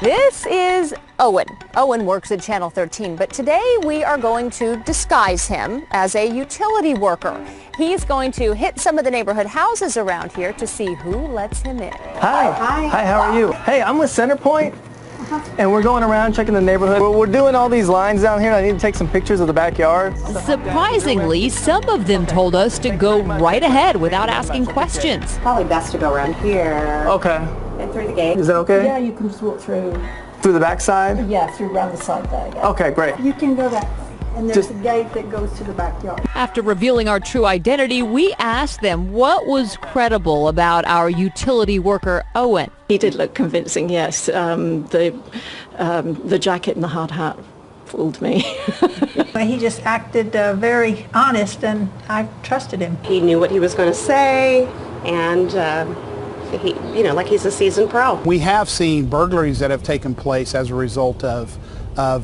This is Owen. Owen works at Channel 13, but today we are going to disguise him as a utility worker. He's going to hit some of the neighborhood houses around here to see who lets him in. Hi. Hi. Hi, how are you? Hey, I'm with Centerpoint, and we're going around checking the neighborhood. We're doing all these lines down here. I need to take some pictures of the backyard. Surprisingly, some of them told us to go right ahead without asking questions. Probably best to go around here. Okay. And through the gate. Is that okay? Yeah, you can just walk through. Through the back side? Yeah, through around the side there. Yeah. Okay, great. You can go that way. And there's a gate that goes to the backyard. After revealing our true identity, we asked them what was credible about our utility worker, Owen. He did look convincing, yes. The jacket and the hard hat fooled me. He just acted very honest, and I trusted him. He knew what he was going to say, and he, like he's a seasoned pro. We have seen burglaries that have taken place as a result of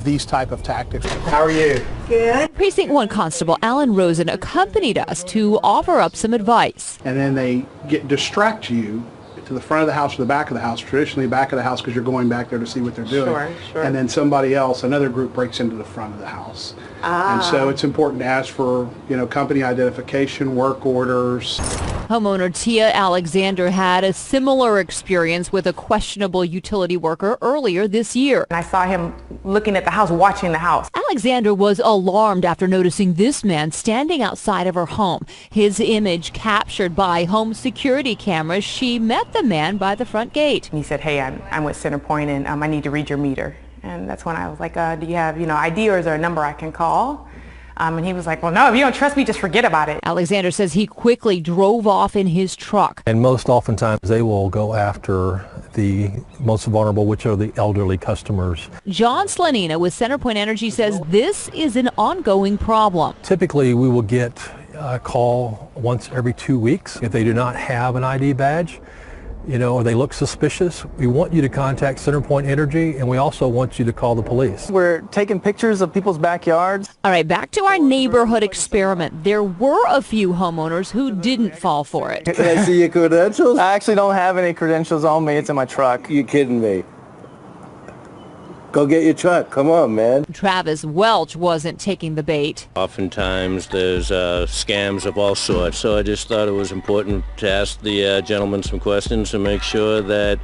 these type of tactics. How are you? Good. Precinct One Constable Rosen accompanied us to offer up some advice. And then they distract you to the front of the house or the back of the house, traditionally back of the house because you're going back there to see what they're doing. Sure. And then somebody else, another group breaks into the front of the house. And so it's important to ask for, company identification, work orders. Homeowner Tia Alexander had a similar experience with a questionable utility worker earlier this year. I saw him looking at the house, watching the house. Alexander was alarmed after noticing this man standing outside of her home. His image captured by home security cameras. She met the man by the front gate. He said, "Hey, I'm with Centerpoint, and I need to read your meter." And that's when I was like, "Do you have, ID, or is there a number I can call?" And he was like, "Well, no, if you don't trust me, just forget about it." Alexander says he quickly drove off in his truck. And most oftentimes they will go after the most vulnerable, which are the elderly customers. John Slanina with Centerpoint Energy says this is an ongoing problem. Typically we will get a call once every 2 weeks. If they do not have an ID badge, or they look suspicious, we want you to contact Centerpoint Energy, and we also want you to call the police. We're taking pictures of people's backyards. All right, back to our neighborhood experiment. There were a few homeowners who didn't fall for it. Can I see your credentials? I actually don't have any credentials on me. It's in my truck. You kidding me? Go get your truck. Come on, man. Travis Welch wasn't taking the bait. Oftentimes there's scams of all sorts, so I just thought it was important to ask the gentleman some questions to make sure that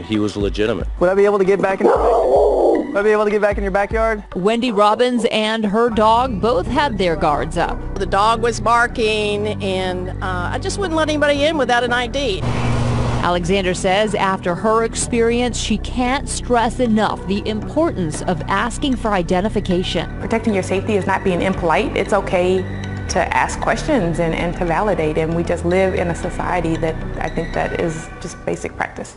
he was legitimate. Would I be able to get back in? Would I be able to get back in your backyard? Wendy Robbins and her dog both had their guards up. The dog was barking, and I just wouldn't let anybody in without an ID. Alexander says after her experience, she can't stress enough the importance of asking for identification. Protecting your safety is not being impolite. It's okay to ask questions and to validate, and we just live in a society that I think that is just basic practice.